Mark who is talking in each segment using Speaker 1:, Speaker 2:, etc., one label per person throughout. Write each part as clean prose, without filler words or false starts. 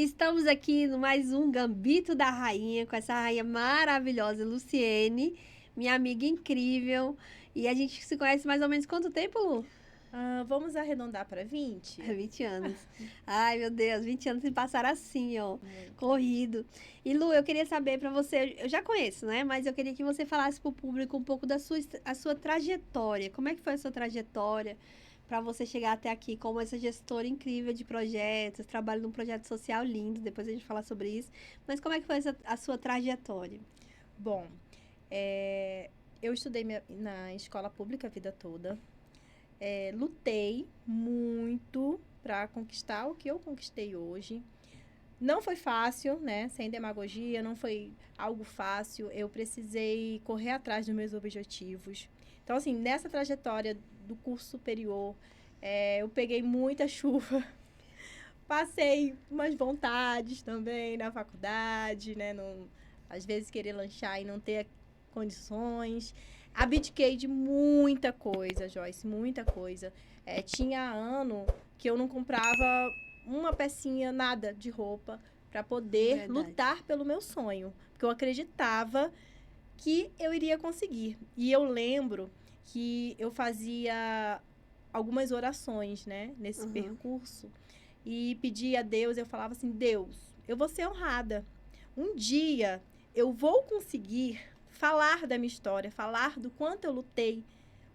Speaker 1: Estamos aqui no mais um Gambito da Rainha, com essa rainha maravilhosa, Luciene, minha amiga incrível. E a gente se conhece mais ou menos quanto tempo, Lu?
Speaker 2: Vamos arredondar para 20?
Speaker 1: 20 anos. Ai, meu Deus, 20 anos se passaram assim, ó,
Speaker 2: Muito.
Speaker 1: corrido. E Lu, eu queria saber pra você, eu já conheço, né? Mas eu queria que você falasse pro público um pouco da sua trajetória. Como é que foi a sua trajetória para você chegar até aqui como essa gestora incrível de projetos, trabalho num projeto social lindo, depois a gente fala sobre isso. Mas como é que foi a sua trajetória?
Speaker 2: Bom, eu estudei na escola pública a vida toda. Lutei muito para conquistar o que eu conquistei hoje. Não foi fácil, né? Sem demagogia, não foi algo fácil. Eu precisei correr atrás dos meus objetivos. Então, assim, nessa trajetória do curso superior, eu peguei muita chuva. Passei umas vontades também na faculdade, né? Às vezes querer lanchar e não ter condições. Abdiquei de muita coisa, Joyce, muita coisa. Tinha ano que eu não comprava uma pecinha, nada de roupa, para poder
Speaker 1: Verdade.
Speaker 2: lutar pelo meu sonho. Porque eu acreditava que eu iria conseguir. E eu lembro que eu fazia algumas orações, né? Nesse percurso. E pedia a Deus, eu falava assim, Deus, eu vou ser honrada. Um dia eu vou conseguir falar da minha história, falar do quanto eu lutei,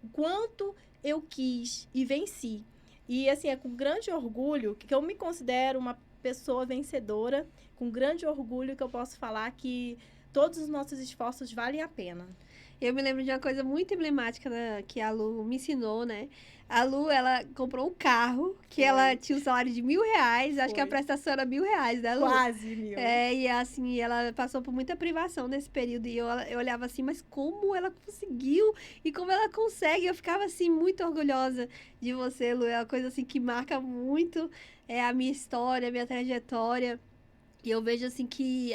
Speaker 2: o quanto eu quis e venci. E assim, é com grande orgulho que eu me considero uma pessoa vencedora, com grande orgulho que eu posso falar que todos os nossos esforços valem a pena.
Speaker 1: Eu me lembro de uma coisa muito emblemática que a Lu me ensinou, né? A Lu, ela comprou um carro que ela tinha um salário de R$ 1.000. Acho que a prestação era R$ 1.000, né, Lu?
Speaker 2: Quase 1.000.
Speaker 1: E assim, ela passou por muita privação nesse período. E eu olhava assim, mas como ela conseguiu? E como ela consegue? Eu ficava assim, muito orgulhosa de você, Lu. É uma coisa assim que marca muito a minha história, a minha trajetória. E eu vejo assim que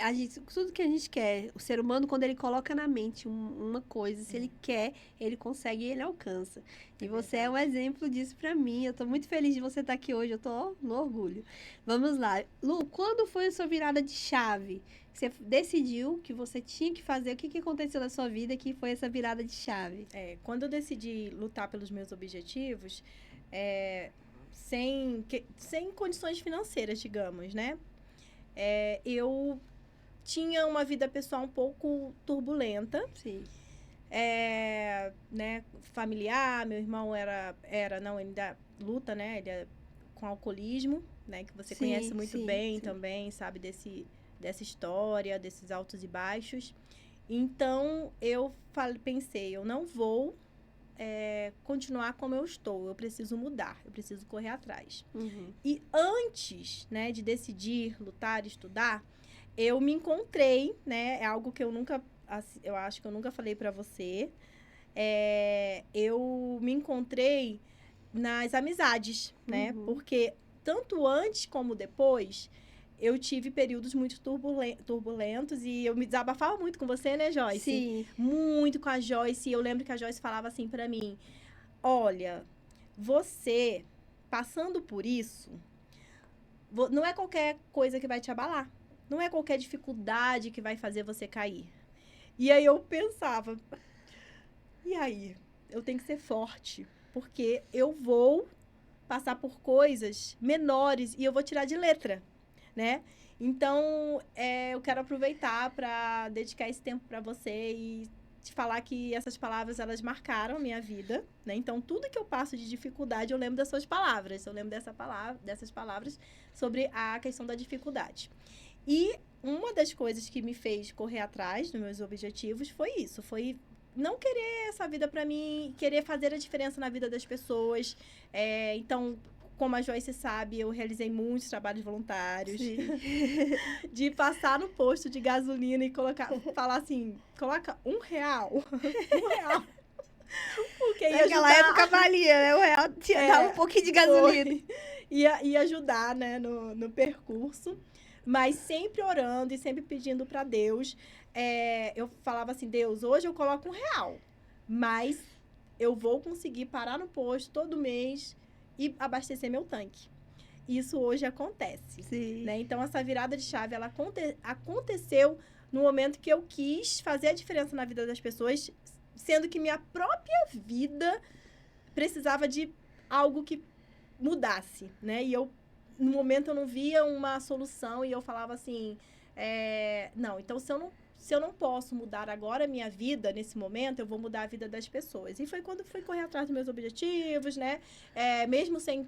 Speaker 1: tudo que a gente quer, o ser humano, quando ele coloca na mente uma coisa, se ele quer, ele consegue e ele alcança. E você é um exemplo disso pra mim. Eu tô muito feliz de você estar aqui hoje, eu tô no orgulho. Vamos lá. Lu, quando foi a sua virada de chave? Você decidiu que você tinha que fazer, o que aconteceu na sua vida que foi essa virada de chave?
Speaker 2: Quando eu decidi lutar pelos meus objetivos, sem condições financeiras, digamos, né? Eu tinha uma vida pessoal um pouco turbulenta.
Speaker 1: Sim.
Speaker 2: Né, familiar, meu irmão não, ele ainda luta, né? Ele é com alcoolismo, né? Que você conhece muito bem também, sabe dessa história, desses altos e baixos. Então, eu pensei, eu não vou continuar como eu estou, eu preciso mudar, eu preciso correr atrás. E antes, né, de decidir lutar, estudar, eu me encontrei, né, é algo que eu acho que eu nunca falei pra você, eu me encontrei nas amizades, né, porque tanto antes como depois, eu tive períodos muito turbulentos e eu me desabafava muito com você, né, Joyce?
Speaker 1: Sim.
Speaker 2: Muito com a Joyce. E eu lembro que a Joyce falava assim pra mim, olha, você passando por isso, não é qualquer coisa que vai te abalar. Não é qualquer dificuldade que vai fazer você cair. E aí eu pensava, e aí? Eu tenho que ser forte, porque eu vou passar por coisas menores e eu vou tirar de letra, né? Então, eu quero aproveitar para dedicar esse tempo para você e te falar que essas palavras, elas marcaram a minha vida, né? Então, tudo que eu passo de dificuldade, eu lembro das suas palavras. Eu lembro dessas palavras sobre a questão da dificuldade. E uma das coisas que me fez correr atrás dos meus objetivos foi isso. Foi não querer essa vida para mim, querer fazer a diferença na vida das pessoas. Então, como a Joyce sabe, eu realizei muitos trabalhos voluntários. De passar no posto de gasolina e falar assim, coloca R$ 1. R$ 1. Porque
Speaker 1: naquela época valia, né? O real dava um pouquinho de gasolina.
Speaker 2: Ia ajudar, né, no percurso. Mas sempre orando e sempre pedindo para Deus. Eu falava assim, Deus, hoje eu coloco R$ 1. Mas eu vou conseguir parar no posto todo mês e abastecer meu tanque. isso hoje acontece.
Speaker 1: Sim.
Speaker 2: Né? Então, essa virada de chave, ela aconteceu no momento que eu quis fazer a diferença na vida das pessoas, sendo que minha própria vida precisava de algo que mudasse, né? E eu, no momento, eu não via uma solução e eu falava assim, não, então se eu não posso mudar agora a minha vida, nesse momento, eu vou mudar a vida das pessoas. E foi quando eu fui correr atrás dos meus objetivos, né? Mesmo sem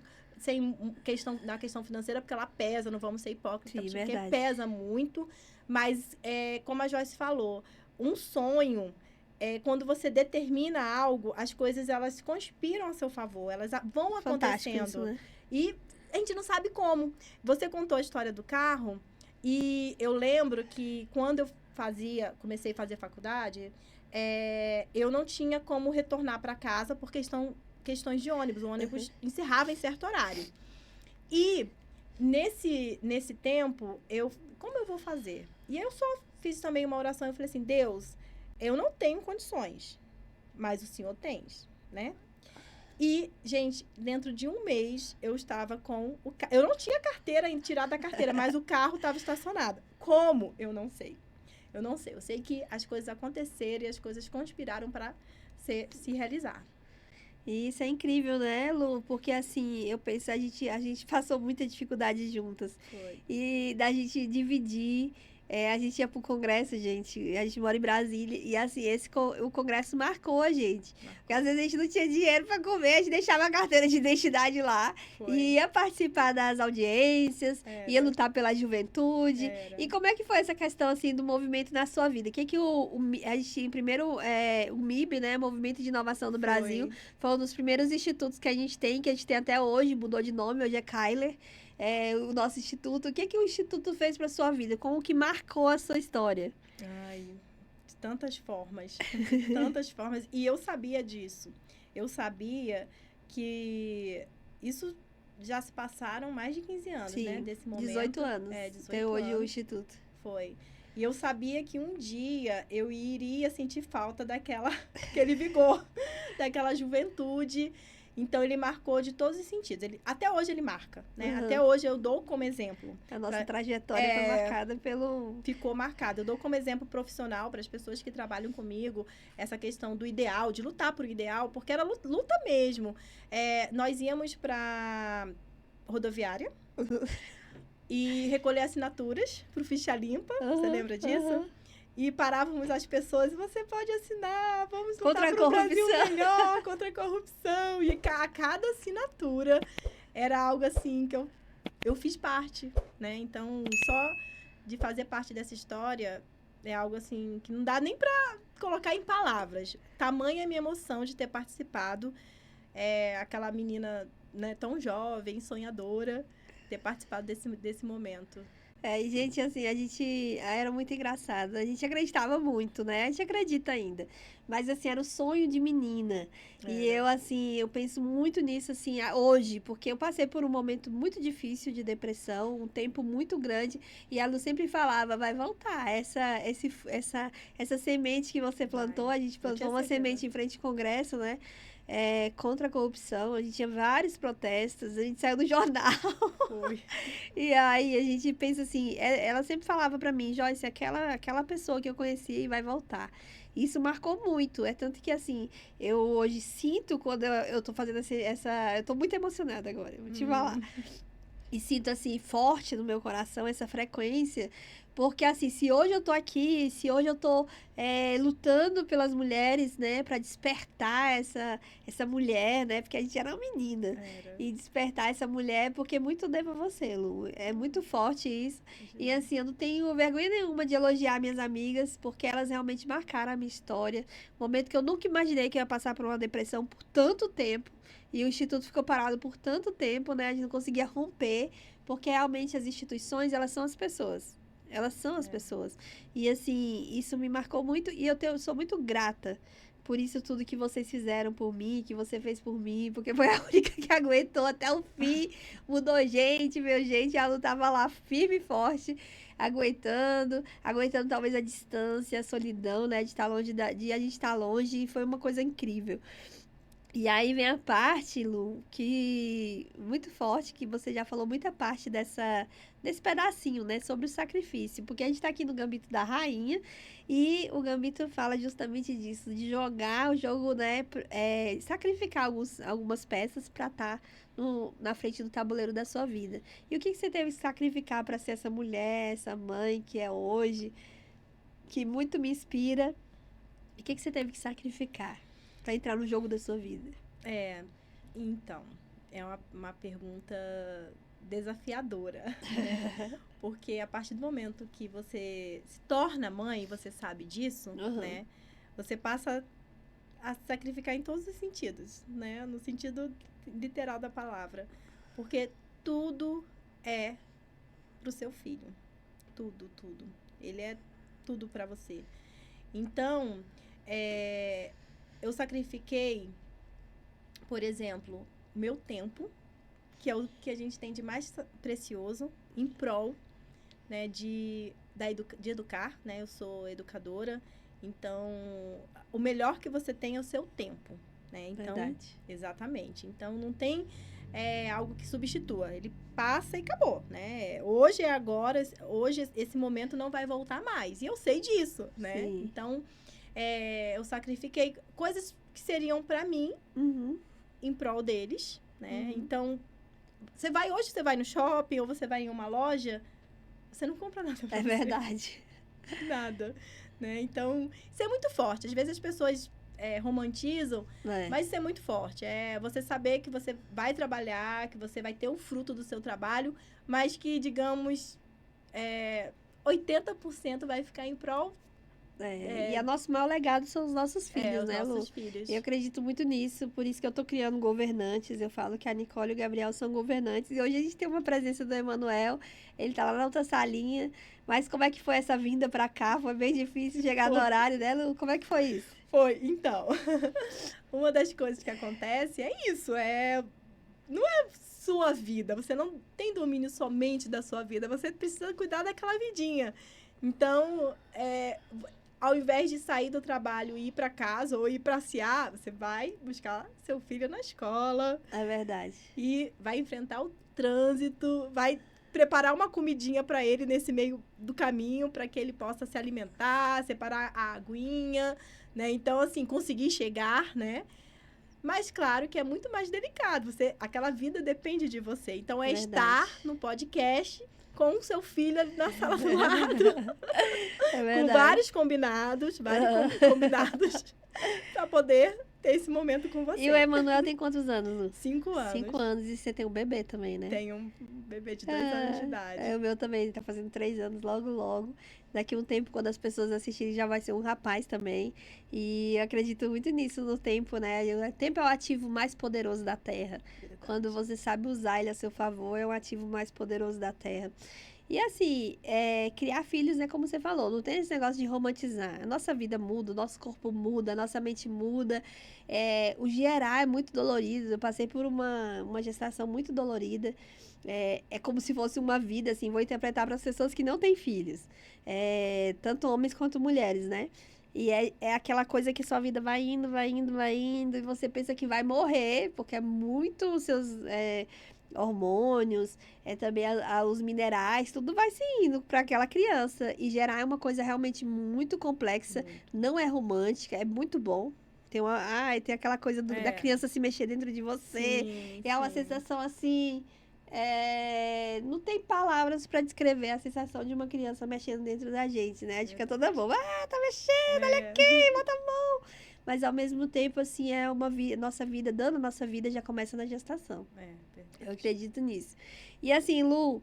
Speaker 2: na questão financeira, porque ela pesa, não vamos ser hipócritas,
Speaker 1: Sim,
Speaker 2: porque
Speaker 1: verdade.
Speaker 2: pesa muito. Mas, como a Joyce falou, um sonho, quando você determina algo, as coisas, elas conspiram a seu favor, elas vão
Speaker 1: Fantástico
Speaker 2: acontecendo.
Speaker 1: isso, né?
Speaker 2: E a gente não sabe como. Você contou a história do carro, e eu lembro que quando eu comecei a fazer faculdade, eu não tinha como retornar para casa por questões de ônibus. O ônibus encerrava em certo horário. E nesse tempo, como eu vou fazer? E eu só fiz também uma oração, eu falei assim, Deus, eu não tenho condições, mas o Senhor tem, né? E, gente, dentro de um mês, eu estava com o carro. Eu não tinha carteira, tirada da carteira, mas o carro estava estacionado. Como? Eu não sei. Eu sei que as coisas aconteceram e as coisas conspiraram para se realizar.
Speaker 1: E isso é incrível, né, Lu? Porque, assim, eu penso, a gente passou muita dificuldade juntas.
Speaker 2: Foi.
Speaker 1: E da gente dividir, a gente ia pro congresso, gente. A gente mora em Brasília. E, assim, o congresso marcou a gente. Porque, às vezes, a gente não tinha dinheiro para comer. A gente deixava a carteira de identidade lá.
Speaker 2: Foi.
Speaker 1: E ia participar das audiências. Ia lutar pela juventude. E como é que foi essa questão, assim, do movimento na sua vida? O que a gente, primeiro, o MIB, né? Movimento de Inovação do Brasil. Foi um dos primeiros institutos que a gente tem até hoje. Mudou de nome, hoje é Kailer. O nosso instituto. O que o instituto fez para sua vida? Como que marcou a sua história?
Speaker 2: Ai, de tantas formas. Tantas formas. E eu sabia disso. Eu sabia que isso já se passaram mais de 15 anos,
Speaker 1: Sim,
Speaker 2: né? Desse momento.
Speaker 1: 18 anos.
Speaker 2: 18
Speaker 1: até hoje
Speaker 2: anos.
Speaker 1: o instituto.
Speaker 2: Foi. E eu sabia que um dia eu iria sentir falta daquele vigor, daquela juventude. Então, ele marcou de todos os sentidos. Até hoje ele marca, né? Até hoje eu dou como exemplo.
Speaker 1: A nossa trajetória foi marcada pelo...
Speaker 2: Ficou marcada. Eu dou como exemplo profissional para as pessoas que trabalham comigo essa questão do ideal, de lutar por ideal, porque era luta mesmo. Nós íamos para rodoviária e recolher assinaturas para o Ficha Limpa. Você lembra disso? E parávamos as pessoas, você pode assinar, vamos lutar para o Brasil melhor, contra a corrupção. E a cada assinatura era algo assim que eu fiz parte, né? Então, só de fazer parte dessa história é algo assim que não dá nem para colocar em palavras. Tamanha a minha emoção de ter participado. Aquela menina, né, tão jovem, sonhadora, ter participado desse momento.
Speaker 1: E, gente, assim, a gente era muito engraçado. A gente acreditava muito, né? A gente acredita ainda. Mas, assim, era o sonho de menina. E eu, assim, eu penso muito nisso, assim, hoje. Porque eu passei por um momento muito difícil de depressão, um tempo muito grande. E a Lu sempre falava, vai voltar. Essa semente que você plantou, a gente plantou uma semente em frente ao Congresso, né? Contra a corrupção, a gente tinha vários protestos, a gente saiu do jornal.
Speaker 2: Foi.
Speaker 1: E aí a gente pensa assim, ela sempre falava pra mim, Joyce, aquela pessoa que eu conheci vai voltar. Isso marcou muito, tanto que assim, eu hoje sinto quando eu tô fazendo eu tô muito emocionada agora, eu vou te falar. E sinto assim, forte no meu coração essa frequência, porque assim, se hoje eu tô aqui, se hoje eu tô lutando pelas mulheres, né, para despertar essa mulher, né, porque a gente era uma menina, e despertar essa mulher, porque muito devo a você, Lu, é muito forte isso, e assim, eu não tenho vergonha nenhuma de elogiar minhas amigas, porque elas realmente marcaram a minha história, momento que eu nunca imaginei que eu ia passar por uma depressão por tanto tempo, e o Instituto ficou parado por tanto tempo, né, a gente não conseguia romper, porque realmente as instituições, elas são as pessoas. Elas são as pessoas. E, assim, isso me marcou muito. E eu sou muito grata por isso tudo que vocês fizeram por mim, que você fez por mim. Porque foi a única que aguentou até o fim. Mudou gente, meu gente. A Lu tava lá firme e forte, aguentando talvez a distância, a solidão, né? De estar longe, de a gente estar longe. E foi uma coisa incrível. E aí vem a parte, Lu, que muito forte, que você já falou muita parte desse pedacinho, né, sobre o sacrifício, porque a gente tá aqui no Gambito da Rainha e o Gambito fala justamente disso, de jogar o jogo, né, sacrificar algumas peças para estar na frente do tabuleiro da sua vida. E o que você teve que sacrificar para ser essa mulher, essa mãe que é hoje, que muito me inspira? E o que você teve que sacrificar para entrar no jogo da sua vida?
Speaker 2: Então, é uma pergunta desafiadora, né? Porque a partir do momento que você se torna mãe, você sabe disso, né? Você passa a sacrificar em todos os sentidos, né? No sentido literal da palavra. Porque tudo é pro seu filho. Tudo, tudo. Ele é tudo para você. Então, eu sacrifiquei, por exemplo, o meu tempo, que é o que a gente tem de mais precioso, em prol, né, de educar, né? Eu sou educadora, então o melhor que você tem é o seu tempo, né? Então,
Speaker 1: Verdade.
Speaker 2: Exatamente. Então não tem algo que substitua. Ele passa e acabou, né? Hoje é agora, hoje esse momento não vai voltar mais. E eu sei disso, né?
Speaker 1: Sim.
Speaker 2: Então, eu sacrifiquei coisas que seriam para mim em prol deles, né? Então, hoje você vai no shopping ou você vai em uma loja, você não compra nada pra
Speaker 1: É
Speaker 2: você.
Speaker 1: verdade.
Speaker 2: Nada, né? Então, isso é muito forte. Às vezes as pessoas romantizam, mas isso é muito forte. É você saber que você vai trabalhar, que você vai ter o fruto do seu trabalho, mas que, digamos, 80% vai ficar em prol.
Speaker 1: E o nosso maior legado são os nossos filhos, né, Lu?
Speaker 2: Nossos filhos.
Speaker 1: Eu acredito muito nisso, por isso que eu tô criando governantes. Eu falo que a Nicole e o Gabriel são governantes. E hoje a gente tem uma presença do Emanuel. Ele tá lá na outra salinha. Mas como é que foi essa vinda pra cá? Foi bem difícil chegar no horário, né, Lu? Como é que foi isso?
Speaker 2: Foi, então. Uma das coisas que acontece é isso. Não é sua vida. Você não tem domínio somente da sua vida. Você precisa cuidar daquela vidinha. Então, ao invés de sair do trabalho e ir para casa ou ir passear, você vai buscar seu filho na escola.
Speaker 1: É verdade.
Speaker 2: E vai enfrentar o trânsito, vai preparar uma comidinha para ele nesse meio do caminho, para que ele possa se alimentar, separar a aguinha, né? Então, assim, conseguir chegar, né? Mas, claro, que é muito mais delicado. Aquela vida depende de você. Então, estar no podcast com o seu filho ali na sala do lado. Com vários combinados para poder ter esse momento com você.
Speaker 1: E o Emanuel tem quantos anos, Lu?
Speaker 2: 5 anos.
Speaker 1: 5 anos. E você tem um bebê também, né?
Speaker 2: Tenho um bebê de 2 anos de idade.
Speaker 1: O meu também, ele tá fazendo 3 anos logo, logo. Daqui a um tempo, quando as pessoas assistirem, já vai ser um rapaz também. E eu acredito muito nisso no tempo, né? O tempo é o ativo mais poderoso da Terra. Verdade. Quando você sabe usar ele a seu favor, é o ativo mais poderoso da Terra. E assim, criar filhos é como você falou, não tem esse negócio de romantizar. A nossa vida muda, o nosso corpo muda, a nossa mente muda. O gerar é muito dolorido. Eu passei por uma gestação muito dolorida. É como se fosse uma vida, assim, vou interpretar para as pessoas que não têm filhos. Tanto homens quanto mulheres, né? E é aquela coisa que sua vida vai indo, vai indo, vai indo, e você pensa que vai morrer, porque é muito os seus hormônios, também os minerais, tudo vai se indo para aquela criança. E gerar é uma coisa realmente muito complexa, não é romântica, é muito bom. Tem aquela coisa da criança se mexer dentro de você.
Speaker 2: Sim,
Speaker 1: é uma sensação assim. Não tem palavras para descrever a sensação de uma criança mexendo dentro da gente, né? A gente fica toda boba. Tá mexendo, olha aqui, bota a mão. Mas ao mesmo tempo, assim, nossa vida, dando nossa vida, já começa na gestação. Eu acredito nisso. E assim, Lu,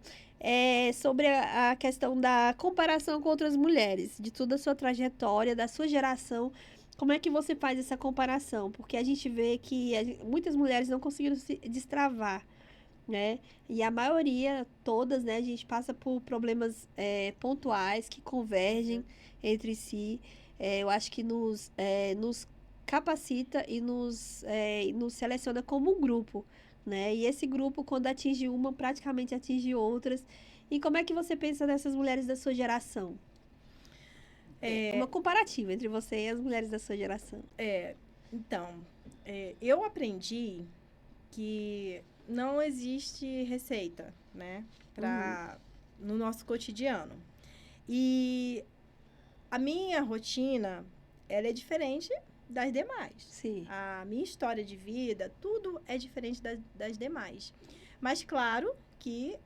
Speaker 1: sobre a questão da comparação com outras mulheres, de toda a sua trajetória, da sua geração, como é que você faz essa comparação? Porque a gente vê que muitas mulheres não conseguiram se destravar, né? E a maioria, todas, né? A gente passa por problemas pontuais que convergem entre si. Eu acho que nos capacita e nos seleciona como um grupo, né? E esse grupo, quando atinge uma, praticamente atinge outras. E como é que você pensa nessas mulheres da sua geração? Uma comparativa entre você e as mulheres da sua geração.
Speaker 2: Então, Eu aprendi que não existe receita, né, no nosso cotidiano. E a minha rotina, ela é diferente das demais.
Speaker 1: Sim.
Speaker 2: A minha história de vida, tudo é diferente das demais. Mas, claro que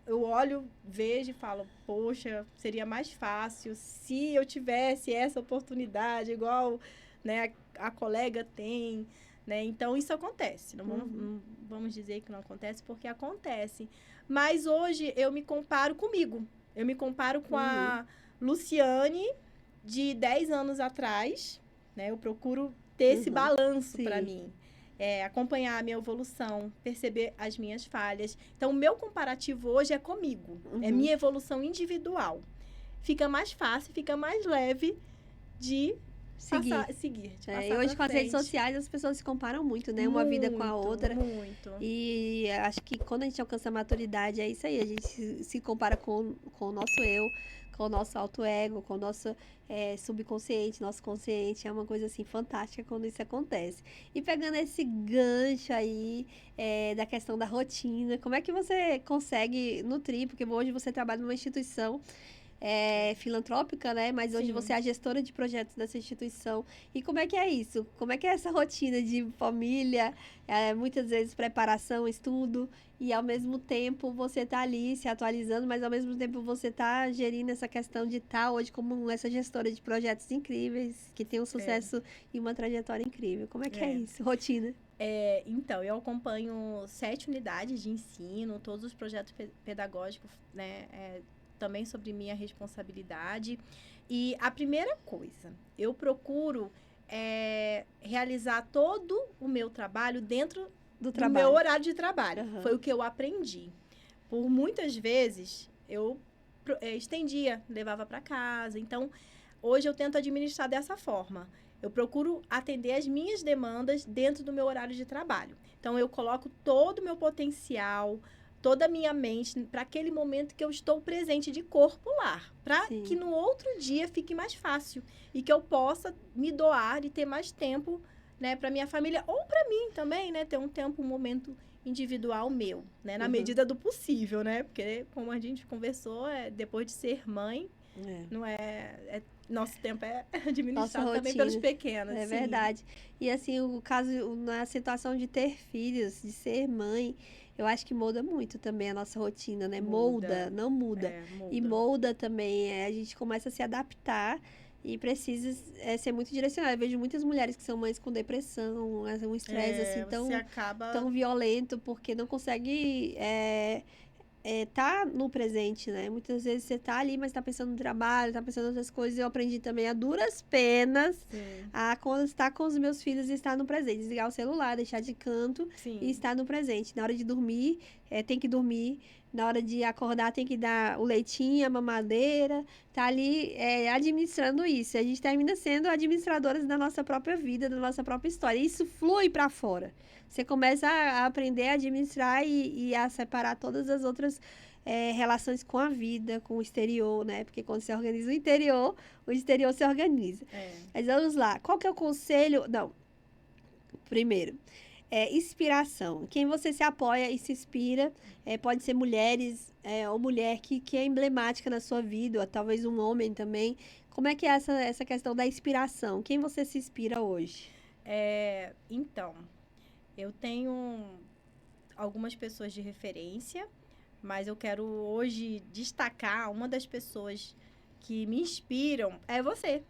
Speaker 2: eu olho, vejo e falo, poxa, seria mais fácil se eu tivesse essa oportunidade, igual, né, a colega tem, né? Então, isso acontece. Não vamos dizer que não acontece, porque acontece. Mas hoje eu me comparo comigo. Eu me comparo com a Luciane de 10 anos atrás, né? Eu procuro ter esse balanço para mim. Acompanhar a minha evolução, perceber as minhas falhas. Então, o meu comparativo hoje é comigo. É minha evolução individual. Fica mais fácil, fica mais leve de seguir.
Speaker 1: E hoje com as redes sociais as pessoas se comparam muito, né? Uma vida com a outra.
Speaker 2: Muito.
Speaker 1: E acho que quando a gente alcança a maturidade, é isso aí. A gente se compara com o nosso eu, com o nosso auto-ego, com o nosso subconsciente, nosso consciente. É uma coisa, assim, fantástica quando isso acontece. E pegando esse gancho aí da questão da rotina, como é que você consegue nutrir? Porque hoje você trabalha numa instituição filantrópica, né? Mas hoje você é a gestora de projetos dessa instituição. E como é que é isso? Como é que é essa rotina de família, muitas vezes preparação, estudo, e ao mesmo tempo você tá ali se atualizando, mas ao mesmo tempo você tá gerindo essa questão de estar hoje como essa gestora de projetos incríveis, que tem um sucesso e uma trajetória incrível. Como é que é isso? Rotina.
Speaker 2: Então, eu acompanho 7 unidades de ensino, todos os projetos pedagógicos, né? Também sobre minha responsabilidade. E a primeira coisa, eu procuro realizar todo o meu trabalho dentro do meu horário de trabalho. Foi o que eu aprendi. Por muitas vezes, eu estendia, levava para casa. Então, hoje eu tento administrar dessa forma. Eu procuro atender as minhas demandas dentro do meu horário de trabalho. Então, eu coloco todo o meu potencial, toda a minha mente para aquele momento que eu estou presente de corpo lá, para que no outro dia fique mais fácil e que eu possa me doar e ter mais tempo, né, para minha família ou para mim também, né, ter um tempo, um momento individual meu, né, na medida do possível, né, porque como a gente conversou, depois de ser mãe, não nosso tempo é administrado também pelos pequenos.
Speaker 1: É verdade. E assim, o caso, na situação de ter filhos, de ser mãe, eu acho que muda muito também a nossa rotina, né? Molda, não muda.
Speaker 2: Muda.
Speaker 1: E molda também, a gente começa a se adaptar e precisa ser muito direcionado. Eu vejo muitas mulheres que são mães com depressão, um estresse assim tão violento, porque não consegue tá no presente, né? Muitas vezes você tá ali, mas tá pensando no trabalho, tá pensando em outras coisas. Eu aprendi também a duras penas a quando estar com os meus filhos e estar no presente. Desligar o celular, deixar de canto e estar no presente. Na hora de dormir, tem que dormir. Na hora de acordar, tem que dar o leitinho, a mamadeira. Tá ali administrando isso. A gente termina sendo administradoras da nossa própria vida, da nossa própria história. E isso flui para fora. Você começa a aprender a administrar e a separar todas as outras relações com a vida, com o exterior, né? Porque quando você organiza o exterior se organiza. Mas vamos lá. Qual que é o conselho? Não. Primeiro, inspiração. Quem você se apoia e se inspira, pode ser mulheres ou mulher que é emblemática na sua vida, ou talvez um homem também. Como é que é essa questão da inspiração? Quem você se inspira hoje?
Speaker 2: Então, eu tenho algumas pessoas de referência, mas eu quero hoje destacar uma das pessoas que me inspiram é você.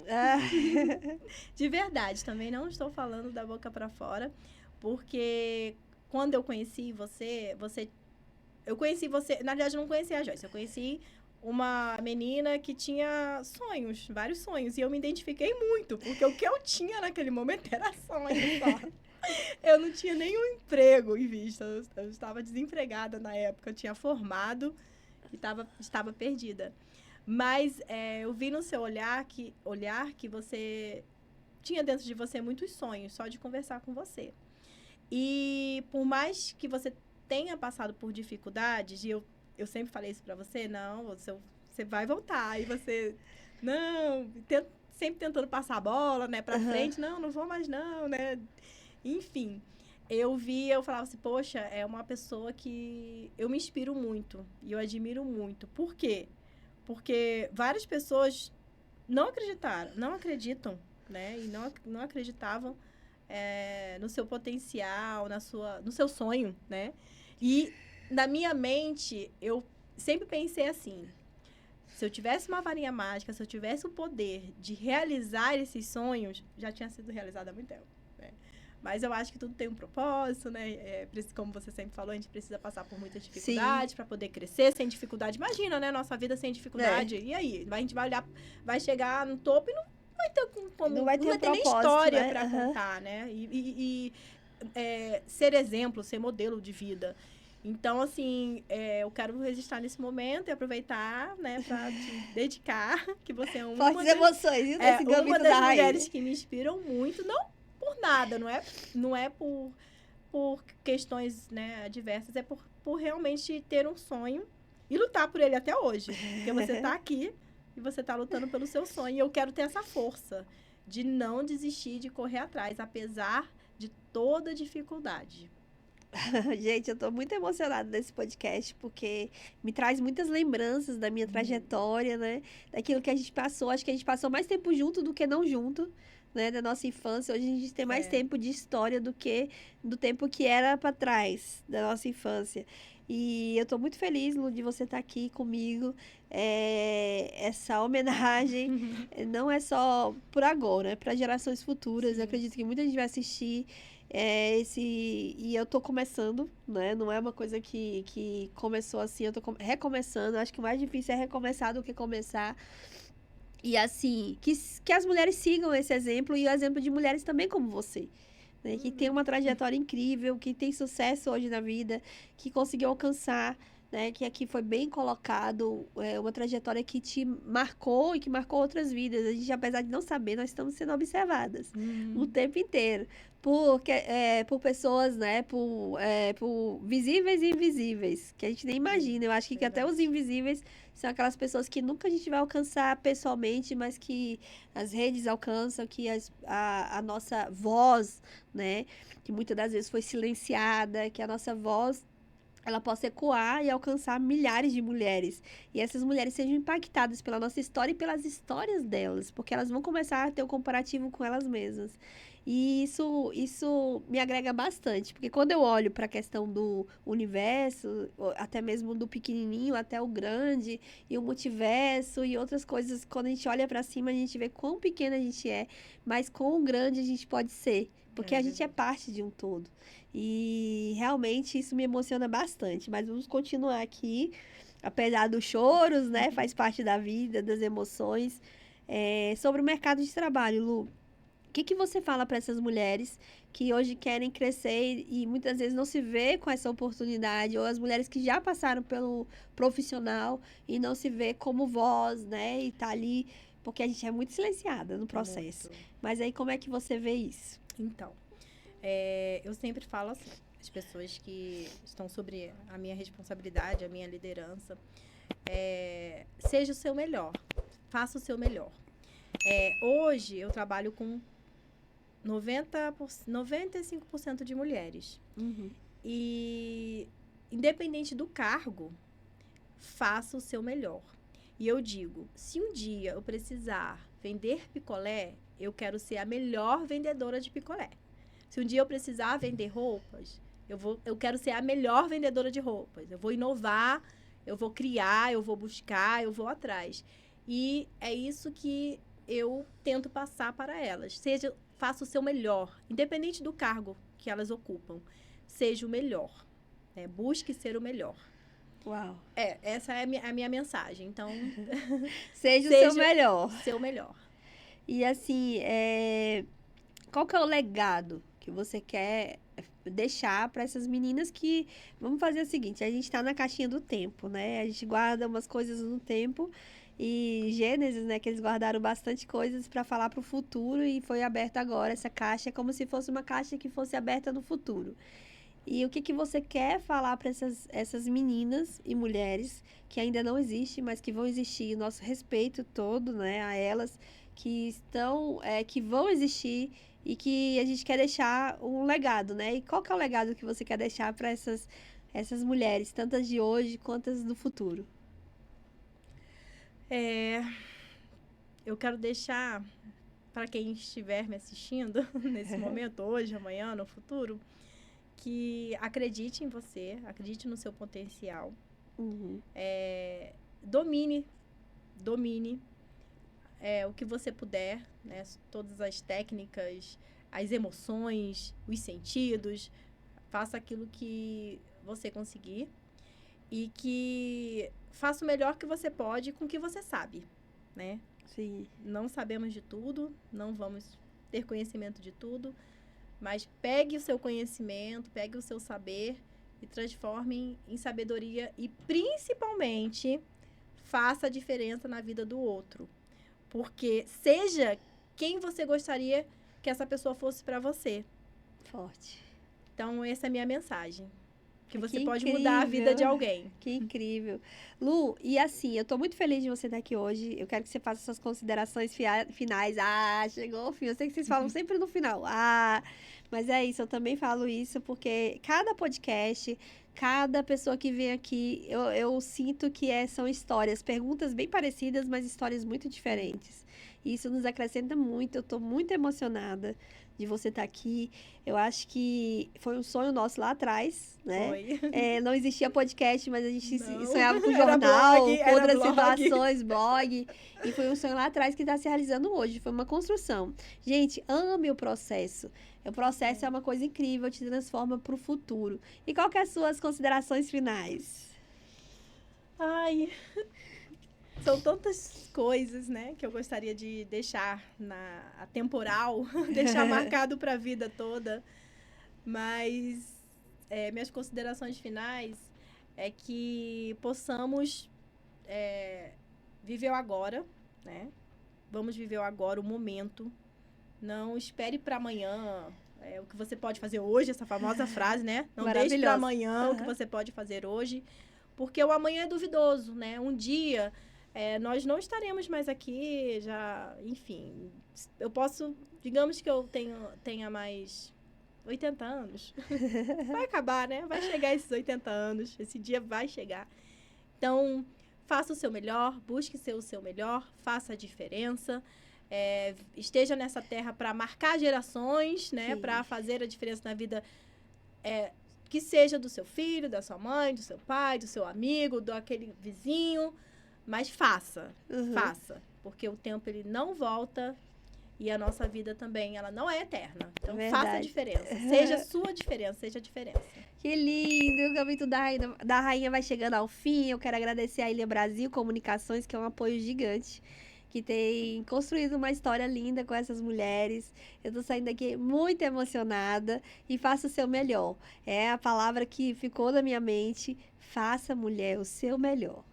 Speaker 2: De verdade, também não estou falando da boca para fora, porque quando eu conheci você, eu conheci você, na verdade eu não conheci a Joyce, eu conheci uma menina que tinha sonhos, vários sonhos, e eu me identifiquei muito, porque o que eu tinha naquele momento era sonho só. Eu não tinha nenhum emprego em vista, eu estava desempregada na época, eu tinha formado e estava perdida. Mas eu vi no seu olhar que você tinha dentro de você muitos sonhos, só de conversar com você. E por mais que você tenha passado por dificuldades, e eu sempre falei isso pra você, não, você vai voltar, e você, não, sempre tentando passar a bola, né, pra frente. Não vou mais não, né? Enfim, eu falava assim, poxa, é uma pessoa que eu me inspiro muito e eu admiro muito. Por quê? Porque várias pessoas não acreditam, né? E não acreditavam no seu potencial, no seu sonho, né? E na minha mente, eu sempre pensei assim, se eu tivesse uma varinha mágica, se eu tivesse o poder de realizar esses sonhos, já tinha sido realizado há muito tempo, né? Mas eu acho que tudo tem um propósito, né? Como você sempre falou, a gente precisa passar por muitas dificuldades para poder crescer. Sem dificuldade, imagina, né? Nossa vida sem dificuldade. E aí? A gente vai olhar, vai chegar no topo e não vai ter como...
Speaker 1: Não vai ter
Speaker 2: nem história, né, para
Speaker 1: Uhum.
Speaker 2: contar, né? Ser exemplo, ser modelo de vida. Então, assim, eu quero registrar nesse momento e aproveitar, né, para te dedicar, que você é
Speaker 1: Fortes emoções, viu? Desse
Speaker 2: uma
Speaker 1: gambito
Speaker 2: das
Speaker 1: da
Speaker 2: mulheres
Speaker 1: rainha.
Speaker 2: que me inspiram muito, não por nada, não é por questões, né, adversas, é por realmente ter um sonho e lutar por ele até hoje. Porque você tá aqui e você tá lutando pelo seu sonho. E eu quero ter essa força de não desistir, de correr atrás, apesar de toda dificuldade.
Speaker 1: Gente, eu tô muito emocionada desse podcast, porque me traz muitas lembranças da minha trajetória, né? Daquilo que a gente passou. Acho que a gente passou mais tempo junto do que não junto, né? Da nossa infância. Hoje a gente tem mais tempo de história do que do tempo que era para trás da nossa infância. E eu tô muito feliz, Lu, de você estar aqui comigo. Essa homenagem não é só por agora, é para gerações futuras. Eu acredito que muita gente vai assistir. E eu tô começando, né? Não é uma coisa que começou assim, eu tô recomeçando. Acho que o mais difícil é recomeçar do que começar. E assim, que as mulheres sigam esse exemplo e o exemplo de mulheres também como você. Né? Que tem uma trajetória incrível, que tem sucesso hoje na vida, que conseguiu alcançar, né? Que aqui foi bem colocado, uma trajetória que te marcou e que marcou outras vidas. A gente, apesar de não saber, nós estamos sendo observadas o tempo inteiro por pessoas, né? Por visíveis e invisíveis, que a gente nem imagina. Eu acho que até os invisíveis são aquelas pessoas que nunca a gente vai alcançar pessoalmente, mas que as redes alcançam, que a nossa voz, né? Que muitas das vezes foi silenciada, que a nossa voz ela possa ecoar e alcançar milhares de mulheres. E essas mulheres sejam impactadas pela nossa história e pelas histórias delas, porque elas vão começar a ter um comparativo com elas mesmas. E isso me agrega bastante, porque quando eu olho para a questão do universo, até mesmo do pequenininho até o grande, e o multiverso e outras coisas, quando a gente olha para cima, a gente vê quão pequena a gente é, mas quão grande a gente pode ser, porque a gente é parte de um todo. E realmente isso me emociona bastante, mas vamos continuar aqui, apesar dos choros, né? Faz parte da vida, das emoções. Sobre o mercado de trabalho, Lu. O que você fala para essas mulheres que hoje querem crescer e muitas vezes não se vê com essa oportunidade, ou as mulheres que já passaram pelo profissional e não se vê como voz, né? E tá ali, porque a gente é muito silenciada no processo. Muito. Mas aí como é que você vê isso?
Speaker 2: Então, eu sempre falo assim, as pessoas que estão sobre a minha responsabilidade, a minha liderança, seja o seu melhor, faça o seu melhor. Hoje eu trabalho com 95% de mulheres. E, independente do cargo, faça o seu melhor. E eu digo, se um dia eu precisar vender picolé, eu quero ser a melhor vendedora de picolé. Se um dia eu precisar vender roupas, eu quero ser a melhor vendedora de roupas. Eu vou inovar, eu vou criar, eu vou buscar, eu vou atrás. E é isso que eu tento passar para elas. Faça o seu melhor, independente do cargo que elas ocupam. Seja o melhor. Né? Busque ser o melhor.
Speaker 1: Uau.
Speaker 2: Essa é a minha mensagem. Então,
Speaker 1: seja o seu melhor.
Speaker 2: Seu melhor.
Speaker 1: E assim, qual que é o legado que você quer deixar para essas meninas que... Vamos fazer o seguinte, a gente está na caixinha do tempo, né? A gente guarda umas coisas no tempo... E Gênesis, né, que eles guardaram bastante coisas para falar para o futuro e foi aberta agora essa caixa, como se fosse uma caixa que fosse aberta no futuro. E o que você quer falar para essas meninas e mulheres que ainda não existem, mas que vão existir, nosso respeito todo, né, a elas, que estão, que vão existir e que a gente quer deixar um legado, né? E qual que é o legado que você quer deixar para essas mulheres, tantas de hoje quanto as do futuro?
Speaker 2: Eu quero deixar para quem estiver me assistindo nesse momento, hoje, amanhã, no futuro, que acredite em você, acredite no seu potencial,
Speaker 1: Uhum.
Speaker 2: domine o que você puder, né? Todas as técnicas, as emoções, os sentidos, faça aquilo que você conseguir e que faça o melhor que você pode com o que você sabe, né?
Speaker 1: Sim.
Speaker 2: Não sabemos de tudo, não vamos ter conhecimento de tudo, mas pegue o seu conhecimento, pegue o seu saber e transforme em sabedoria e, principalmente, faça a diferença na vida do outro. Porque seja quem você gostaria que essa pessoa fosse para você.
Speaker 1: Forte.
Speaker 2: Então, essa é a minha mensagem. Que você
Speaker 1: Que
Speaker 2: pode mudar a vida de alguém.
Speaker 1: Que incrível. Lu, e assim, eu tô muito feliz de você estar aqui hoje. Eu quero que você faça suas considerações finais. Ah, chegou o fim. Eu sei que vocês falam sempre no final. Ah, mas é isso, eu também falo isso porque cada podcast, cada pessoa que vem aqui, eu sinto que são histórias, perguntas bem parecidas, mas histórias muito diferentes. E isso nos acrescenta muito. Eu tô muito emocionada de você estar aqui. Eu acho que foi um sonho nosso lá atrás, né?
Speaker 2: Foi.
Speaker 1: Não existia podcast, mas a gente
Speaker 2: Não.
Speaker 1: sonhava com
Speaker 2: Era
Speaker 1: jornal,
Speaker 2: blog,
Speaker 1: com
Speaker 2: era
Speaker 1: outras
Speaker 2: blog.
Speaker 1: situações, blog. E foi um sonho lá atrás que está se realizando hoje. Foi uma construção. Gente, ame o processo. O processo é uma coisa incrível, te transforma para o futuro. E qual que é as suas considerações finais?
Speaker 2: Ai, são tantas coisas, né, que eu gostaria de deixar atemporal, deixar marcado para a vida toda. Mas minhas considerações finais é que possamos viver o agora, né? Vamos viver o agora, o momento. Não espere para amanhã o que você pode fazer hoje, essa famosa frase, né? Não deixe para amanhã o que você pode fazer hoje, porque o amanhã é duvidoso, né? Um dia nós não estaremos mais aqui, já, enfim. Eu posso, digamos que eu tenha mais 80 anos. Vai acabar, né? Vai chegar esses 80 anos, esse dia vai chegar. Então, faça o seu melhor, busque ser o seu melhor, faça a diferença. Esteja nessa terra para marcar gerações, né? Para fazer a diferença na vida, que seja do seu filho, da sua mãe, do seu pai, do seu amigo, do aquele vizinho, mas faça, faça, porque o tempo ele não volta e a nossa vida também, ela não é eterna. Então, faça a diferença, seja a sua diferença, seja a diferença.
Speaker 1: Que lindo! O Caminho da Rainha vai chegando ao fim. Eu quero agradecer a Ilha Brasil Comunicações, que é um apoio gigante, que tem construído uma história linda com essas mulheres. Eu tô saindo daqui muito emocionada e faça o seu melhor. É a palavra que ficou na minha mente. Faça, mulher, o seu melhor.